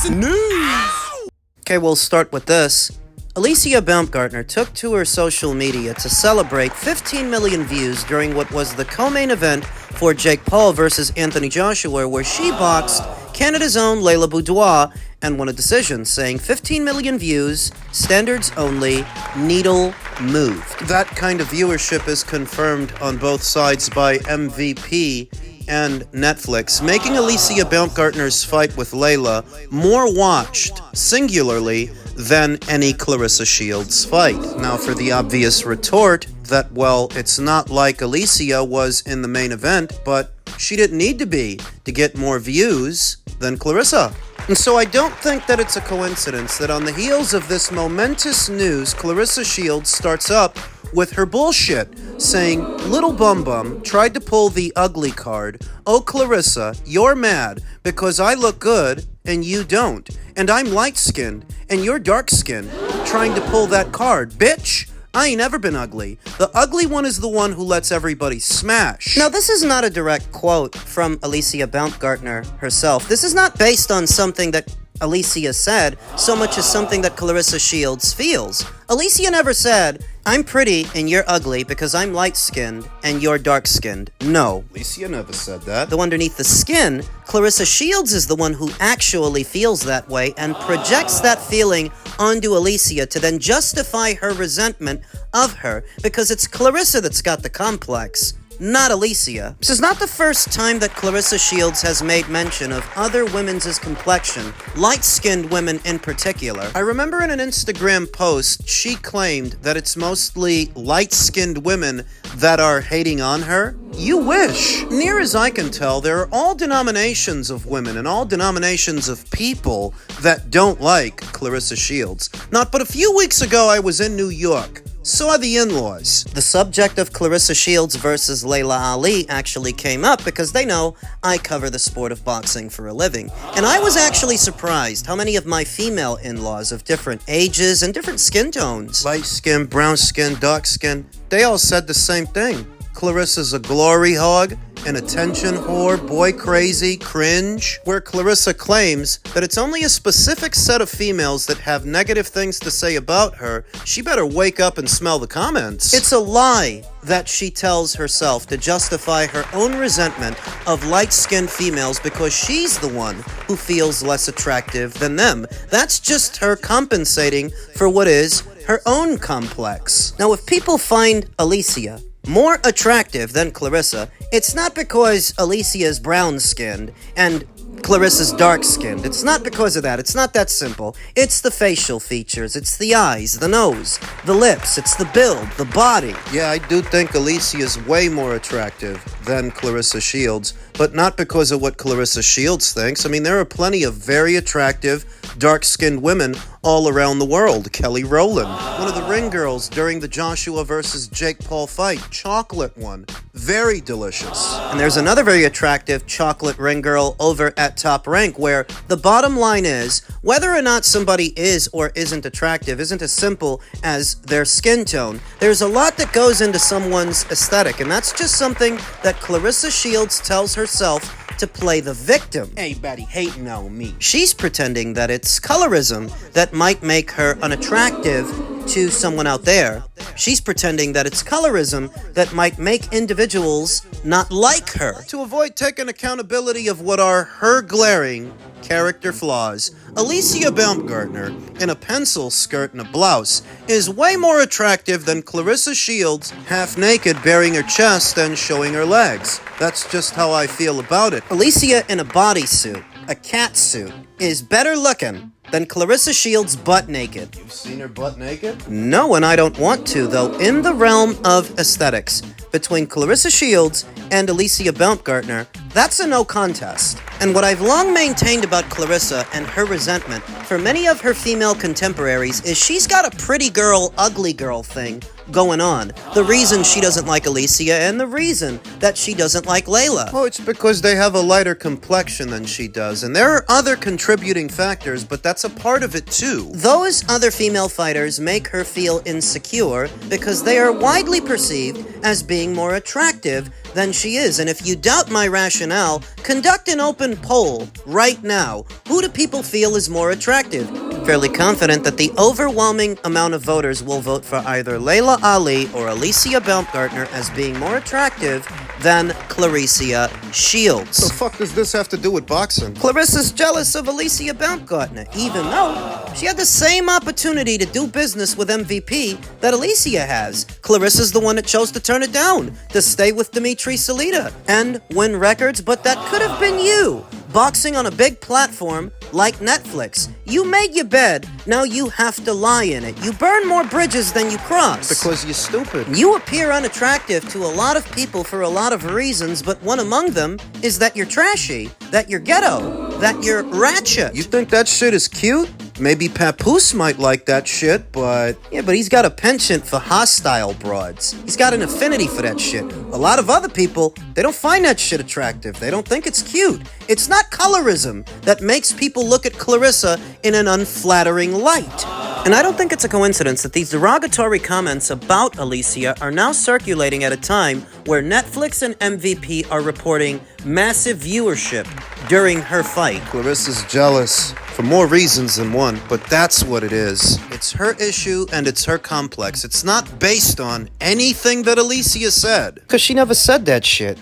News! Okay, we'll start with this. Shields-Baumgardner took to her social media to celebrate 15 million views during what was the co-main event for Jake Paul versus Anthony Joshua, where she boxed Canada's own Layla Boudoir and won a decision, saying 15 million views, standards only, needle moved. That kind of viewership is confirmed on both sides by MVP and Netflix, making Shields-Baumgardner's fight with Layla more watched, singularly, than any Claressa Shields fight. Now, for the obvious retort that, well, it's not like Alicia was in the main event, but she didn't need to be to get more views than Claressa. And so I don't think that it's a coincidence that on the heels of this momentous news, Claressa Shields starts up with her bullshit, saying, "Little Bum Bum tried to pull the ugly card. Oh, Claressa, you're mad because I look good and you don't. And I'm light-skinned and you're dark-skinned, trying to pull that card. Bitch, I ain't ever been ugly. The ugly one is the one who lets everybody smash." Now, this is not a direct quote from Shields-Baumgardner herself. This is not based on something that Alicia said, so much as something that Claressa Shields feels. Alicia never said, "I'm pretty and you're ugly because I'm light-skinned and you're dark-skinned." No. Alicia never said that. Though underneath the skin, Claressa Shields is the one who actually feels that way and projects that feeling onto Alicia to then justify her resentment of her, because it's Claressa that's got the complex, not Alicia. This is not the first time that Claressa Shields has made mention of other women's complexion, light-skinned women in particular. I remember in an Instagram post, she claimed that it's mostly light-skinned women that are hating on her. You wish. Near as I can tell, there are all denominations of women and all denominations of people that don't like Claressa Shields. Not but a few weeks ago, I was in New York. Saw the in-laws. The subject of Claressa Shields versus Layla Ali actually came up because they know I cover the sport of boxing for a living. And I was actually surprised how many of my female in-laws of different ages and different skin tones, light skin, brown skin, dark skin, they all said the same thing. Claressa's a glory hog, an attention whore, boy crazy, cringe. Where Claressa claims that it's only a specific set of females that have negative things to say about her, she better wake up and smell the comments. It's a lie that she tells herself to justify her own resentment of light-skinned females because she's the one who feels less attractive than them. That's just her compensating for what is her own complex. Now, if people find Alicia more attractive than Claressa, it's not because Alicia is brown-skinned and Claressa's dark-skinned. It's not because of that. It's not that simple. It's the facial features. It's the eyes, the nose, the lips. It's the build, the body. Yeah, I do think Alicia is way more attractive than Claressa Shields, but not because of what Claressa Shields thinks. I mean, there are plenty of very attractive, dark-skinned women all around the world. Kelly Rowland, one of the ring girls during the Joshua versus Jake Paul fight. Chocolate one. Very delicious. And there's another very attractive chocolate ring girl over at Top Rank, where the bottom line is, whether or not somebody is or isn't attractive isn't as simple as their skin tone. There's a lot that goes into someone's aesthetic, and that's just something that Claressa Shields tells herself to play the victim. Everybody hating on me. She's pretending that it's colorism that might make her unattractive to someone out there. She's pretending that it's colorism that might make individuals not like her. To avoid taking accountability of what are her glaring character flaws, Shields-Baumgardner, in a pencil skirt and a blouse, is way more attractive than Claressa Shields, half naked, baring her chest and showing her legs. That's just how I feel about it. Alicia in a bodysuit, a cat suit, is better looking than Claressa Shields butt naked. You've seen her butt naked? No, and I don't want to, though. In the realm of aesthetics, between Claressa Shields and Shields-Baumgardner, that's a no contest. And what I've long maintained about Claressa and her resentment for many of her female contemporaries is she's got a pretty girl, ugly girl thing going on. The reason she doesn't like Alicia and the reason that she doesn't like Layla. Oh, it's because they have a lighter complexion than she does, and there are other contributing factors, but that's a part of it too. Those other female fighters make her feel insecure because they are widely perceived as being more attractive than she is. And if you doubt my rationale, conduct an open poll right now. Who do people feel is more attractive? Fairly confident that the overwhelming amount of voters will vote for either Layla Ali or Alicia Baumgardner as being more attractive than Clarissa Shields. The fuck does this have to do with boxing? Clarissa's jealous of Alicia Baumgardner, even though she had the same opportunity to do business with MVP that Alicia has. Clarissa's the one that chose to turn it down, to stay with Dimitri Salita and win records, but that could have been you. Boxing on a big platform like Netflix. You made your bed, now you have to lie in it. You burn more bridges than you cross. Because you're stupid. You appear unattractive to a lot of people for a lot of reasons, but one among them is that you're trashy, that you're ghetto, that you're ratchet. You think that shit is cute? Maybe Papoose might like that shit, but... Yeah, but he's got a penchant for hostile broads. He's got an affinity for that shit. A lot of other people, they don't find that shit attractive. They don't think it's cute. It's not colorism that makes people look at Clarissa in an unflattering light. And I don't think it's a coincidence that these derogatory comments about Alicia are now circulating at a time where Netflix and MVP are reporting massive viewership during her fight. Clarissa's jealous for more reasons than one, but that's what it is. It's her issue and it's her complex. It's not based on anything that Alicia said. Because she never said that shit.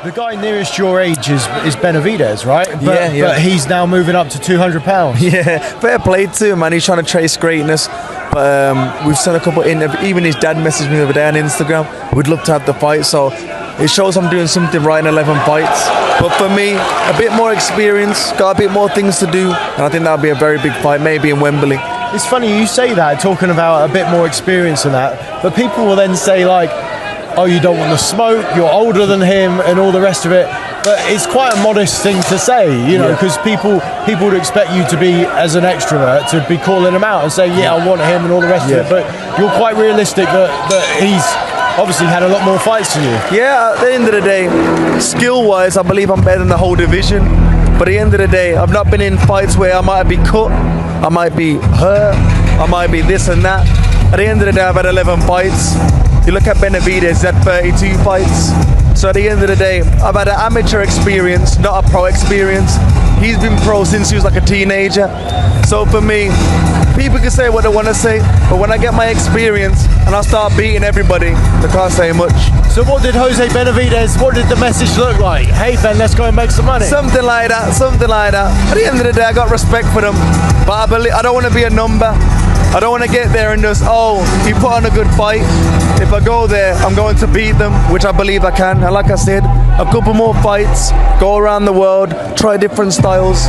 The guy nearest your age is Benavidez, right? Yeah. But he's now moving up to 200 pounds. Yeah, fair play to him, man. He's trying to chase greatness. But we've sent a couple in. Even his dad messaged me the other day on Instagram. We'd love to have the fight. So it shows I'm doing something right in 11 fights. But for me, a bit more experience, got a bit more things to do. And I think that'll be a very big fight, maybe in Wembley. It's funny you say that, talking about a bit more experience and that. But people will then say, like, oh, you don't want the smoke, you're older than him, and all the rest of it. But it's quite a modest thing to say, you know, because people would expect you to be, as an extrovert, to be calling him out and saying, yeah, I want him and all the rest of it. But you're quite realistic that he's obviously had a lot more fights than you. Yeah, at the end of the day, skill-wise, I believe I'm better than the whole division. But at the end of the day, I've not been in fights where I might be cut, I might be hurt, I might be this and that. At the end of the day, I've had 11 fights. You look at Benavidez, he's had 32 fights. So at the end of the day, I've had an amateur experience, not a pro experience. He's been pro since he was like a teenager. So for me, people can say what they want to say, but when I get my experience and I start beating everybody, they can't say much. So what did Jose Benavidez, what did the message look like? Hey Ben, let's go and make some money. Something like that, something like that. At the end of the day, I got respect for them, but I don't want to be a number. I don't want to get there and just, oh, he put on a good fight. If I go there, I'm going to beat them, which I believe I can. And like I said, a couple more fights, go around the world, try different styles,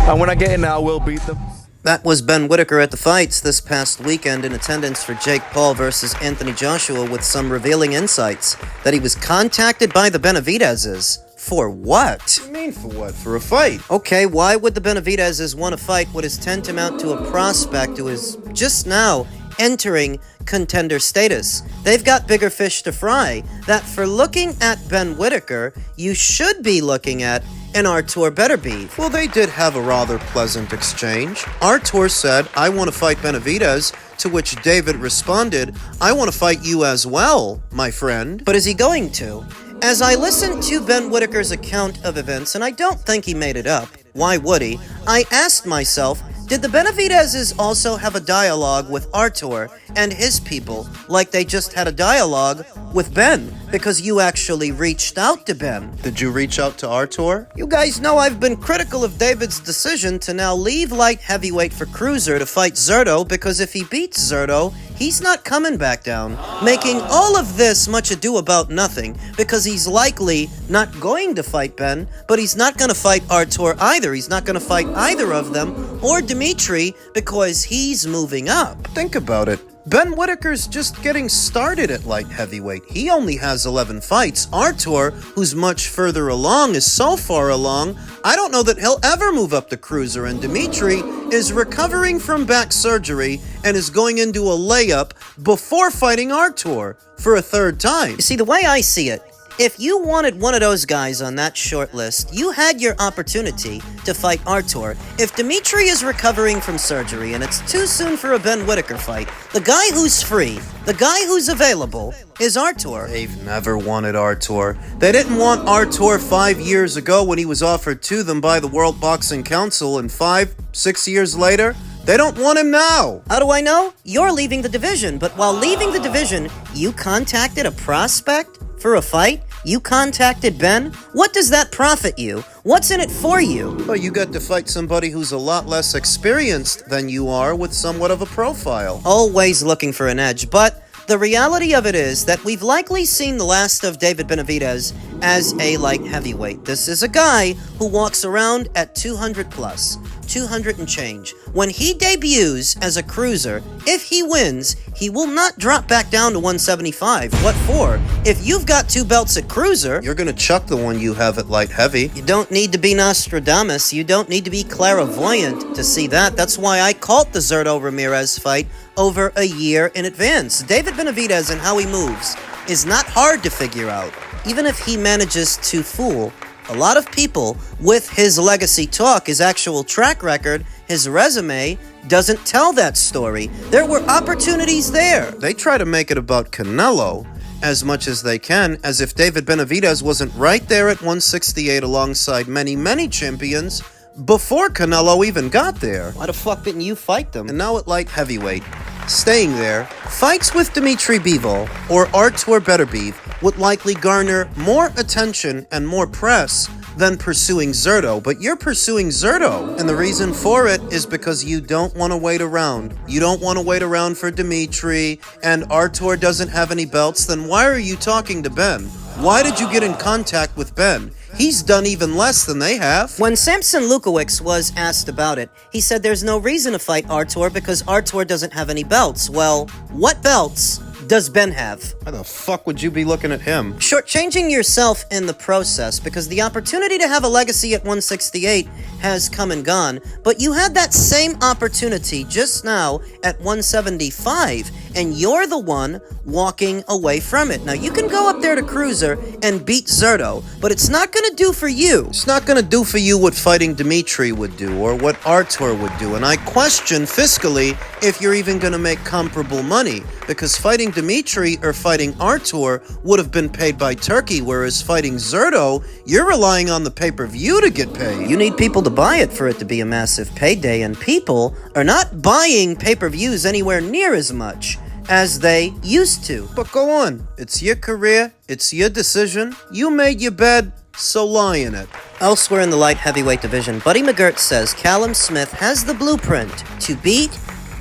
and when I get in there, I will beat them. That was Ben Whittaker at the fights this past weekend in attendance for Jake Paul versus Anthony Joshua with some revealing insights that he was contacted by the Benavidezes. For what? What do you mean for what? For a fight? Okay, why would the Benavidezes want to fight what is tantamount to a prospect who is just now entering contender status? They've got bigger fish to fry. That for looking at Ben Whittaker, you should be looking at an Artur Beterbiev. Well, they did have a rather pleasant exchange. Artur said, I want to fight Benavidez, to which David responded, I want to fight you as well, my friend. But is he going to? As I listened to Ben Whittaker's account of events, and I don't think he made it up, why would he? I asked myself, did the Benavidezes also have a dialogue with Artur and his people, like they just had a dialogue with Ben? Because you actually reached out to Ben. Did you reach out to Artur? You guys know I've been critical of David's decision to now leave light heavyweight for cruiser to fight Zurdo, because if he beats Zurdo, he's not coming back down, making all of this much ado about nothing, because he's likely not going to fight Ben, but he's not going to fight Artur either. He's not going to fight either of them, or Dimitri, because he's moving up. Think about it. Ben Whittaker's just getting started at light heavyweight. He only has 11 fights. Artur, who's much further along, is so far along, I don't know that he'll ever move up to cruiser, and Dimitri is recovering from back surgery and is going into a layup before fighting Artur for a third time. You see, the way I see it, if you wanted one of those guys on that short list, you had your opportunity to fight Artur. If Dimitri is recovering from surgery and it's too soon for a Ben Whittaker fight, the guy who's free, the guy who's available, is Artur. They've never wanted Artur. They didn't want Artur 5 years ago when he was offered to them by the World Boxing Council, and 5-6 years later, they don't want him now. How do I know? You're leaving the division, but while leaving the division, you contacted a prospect for a fight? You contacted Ben? What does that profit you? What's in it for you? Well, you got to fight somebody who's a lot less experienced than you are with somewhat of a profile. Always looking for an edge, but the reality of it is that we've likely seen the last of David Benavidez as a light heavyweight. This is a guy who walks around at 200 plus, 200 and change. When he debuts as a cruiser, if he wins, he will not drop back down to 175. What for? If you've got 2 belts at cruiser, You're gonna chuck the one you have at light heavy. you don't need to be Nostradamus. You don't need to be clairvoyant to see that. That's why I called the Zurdo Ramirez fight over a year in advance. David Benavidez and how he moves is not hard to figure out, even if he manages to fool a lot of people with his legacy talk. His actual track record, his resume, doesn't tell that story. There were opportunities there. They try to make it about Canelo as much as they can, as if David Benavidez wasn't right there at 168 alongside many, many champions before Canelo even got there. Why the fuck didn't you fight them? And now at light heavyweight, staying there, fights with Dimitri Bivol or Artur Beterbiev would likely garner more attention and more press than pursuing Zurdo, but you're pursuing Zurdo, and the reason for it is because you don't want to wait around. You don't want to wait around for Dimitri, and Artur doesn't have any belts, then why are you talking to Ben? Why did you get in contact with Ben? He's done even less than they have. When Samson Lukowicz was asked about it, he said there's no reason to fight Artur because Artur doesn't have any belts. Well, what belts does Ben have? Why the fuck would you be looking at him? Shortchanging yourself in the process, because the opportunity to have a legacy at 168 has come and gone, but you had that same opportunity just now at 175, and you're the one walking away from it. Now, you can go up there to cruiser and beat Zurdo, but it's not going to do for you. It's not going to do for you what fighting Dimitri would do or what Artur would do, and I question fiscally if you're even going to make comparable money, because fighting Dimitri or fighting Artur would have been paid by Turkey, whereas fighting Zurdo, you're relying on the pay-per-view to get paid. You need people to buy it for it to be a massive payday, and people are not buying pay-per-views anywhere near as much as they used to. But go on. It's your career. It's your decision. You made your bed, so lie in it. Elsewhere in the light heavyweight division, Buddy McGirt says Callum Smith has the blueprint to beat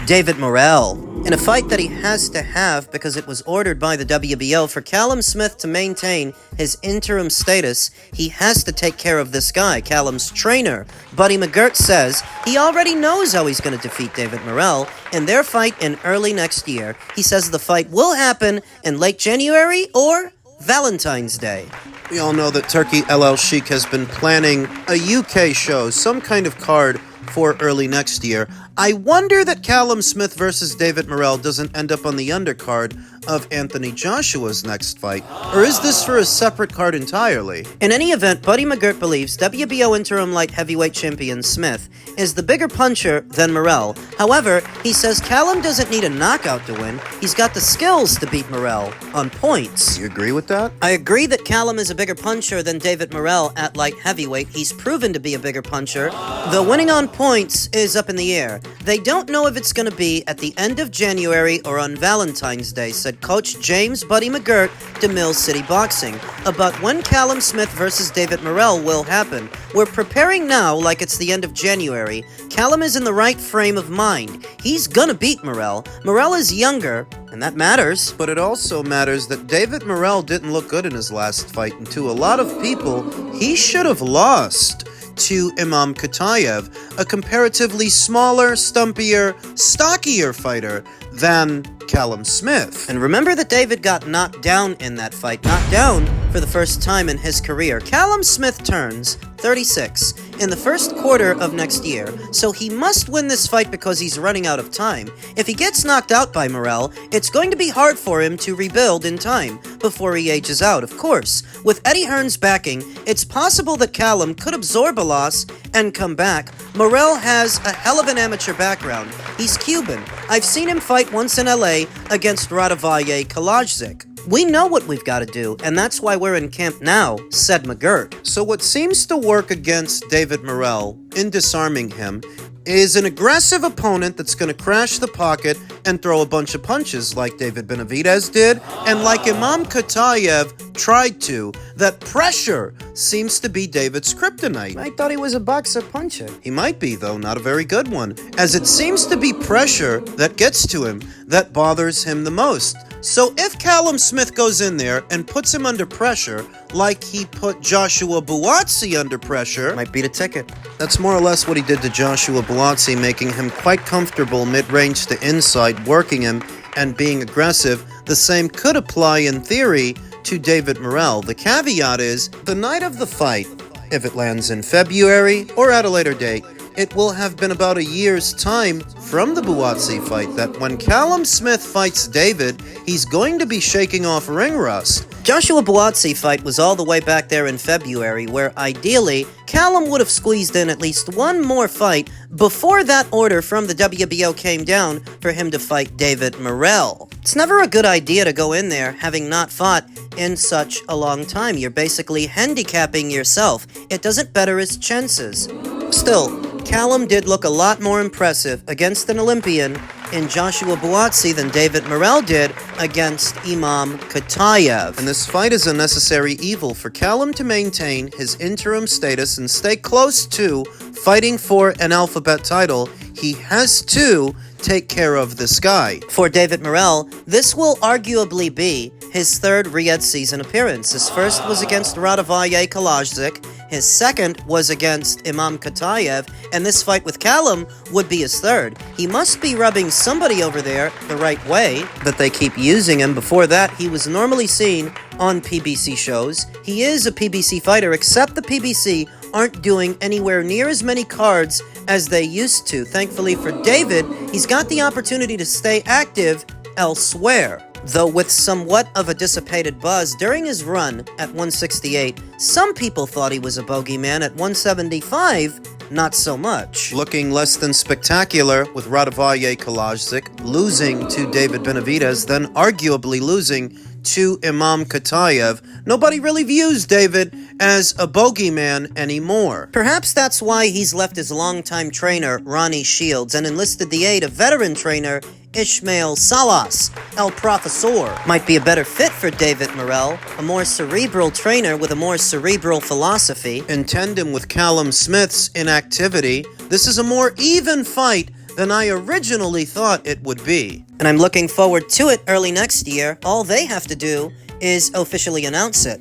David Morell in a fight that he has to have because it was ordered by the WBO. For Callum Smith to maintain his interim status, he has to take care of this guy. Callum's trainer, Buddy McGirt, says he already knows how he's going to defeat David Morell in their fight in early next year. He says the fight will happen in late January or Valentine's Day. We all know that Turkey El El Sheikh has been planning a UK show, some kind of card for early next year. I wonder that Callum Smith versus David Morell doesn't end up on the undercard of Anthony Joshua's next fight. Or is this for a separate card entirely? In any event, Buddy McGirt believes WBO interim light heavyweight champion Smith is the bigger puncher than Morell. However, he says Callum doesn't need a knockout to win. He's got the skills to beat Morell on points. You agree with that? I agree that Callum is a bigger puncher than David Morell at light heavyweight. He's proven to be a bigger puncher. The winning on points is up in the air. They don't know if it's going to be at the end of January or on Valentine's Day, said Coach James Buddy McGirt to Mill City Boxing. About when Callum Smith versus David Morell will happen. We're preparing now like it's the end of January. Callum is in the right frame of mind. He's gonna beat Morell. Morell is younger, and that matters. But it also matters that David Morell didn't look good in his last fight, and to a lot of people, he should have lost to Imam Katayev, a comparatively smaller, stumpier, stockier fighter than Callum Smith. And remember that David got knocked down in that fight, knocked down for the first time in his career. Callum Smith turns 36 in the first quarter of next year, so he must win this fight because he's running out of time. If he gets knocked out by Morell, it's going to be hard for him to rebuild in time before he ages out, of course. With Eddie Hearn's backing, it's possible that Callum could absorb a loss and come back. Morell has a hell of an amateur background. He's Cuban. I've seen him fight once in LA against Radavalle Kalajdzic. We know what we've got to do, and that's why we're in camp now, said McGirt. So what seems to work against David Morell in disarming him is an aggressive opponent that's going to crash the pocket and throw a bunch of punches like David Benavidez did, and like Imam Katayev tried to. That pressure seems to be David's kryptonite. I thought he was a boxer puncher. He might be, though, not a very good one, as it seems to be pressure that gets to him that bothers him the most. So if Callum Smith goes in there and puts him under pressure, like he put Joshua Buatsi under pressure, Might be the ticket. that's more or less what he did to Joshua Buatsi, making him quite comfortable mid-range to inside, working him and being aggressive. The same could apply in theory to David Morell. The caveat is, the night of the fight, if it lands in February or at a later date, it will have been about a year's time from the Buatsi fight that when Callum Smith fights David, he's going to be shaking off ring rust. Joshua Buatsi fight was all the way back there in February, where ideally, Callum would have squeezed in at least one more fight before that order from the WBO came down for him to fight David Morell. It's never a good idea to go in there having not fought in such a long time. You're basically handicapping yourself. It doesn't better his chances. Still, Callum did look a lot more impressive against an Olympian in Joshua Buatsi than David Morell did against Imam Katayev. And this fight is a necessary evil for Callum to maintain his interim status and stay close to fighting for an alphabet title. He has to take care of this guy. For David Morell, this will arguably be his third Riyadh season appearance. His first was against Radavalle Kalajdzic, his second was against Imam Katayev, and this fight with Callum would be his third. He must be rubbing somebody over there the right way, that they keep using him. Before that, he was normally seen on PBC shows. He is a PBC fighter, except the PBC aren't doing anywhere near as many cards as they used to. Thankfully for David, he's got the opportunity to stay active elsewhere. Though with somewhat of a dissipated buzz during his run at 168, some people thought he was a bogeyman. At 175, not so much. Looking less than spectacular with Radavalle Kalajdzic losing to David Benavidez, then arguably losing to Imam Katayev. Nobody really views David as a bogeyman anymore. Perhaps that's why he's left his longtime trainer, Ronnie Shields, and enlisted the aid of veteran trainer Ismail Salas, El Profesor. Might be a better fit for David Morell, a more cerebral trainer with a more cerebral philosophy. In tandem with Callum Smith's inactivity, this is a more even fight than I originally thought it would be. And I'm looking forward to it early next year. All they have to do is officially announce it.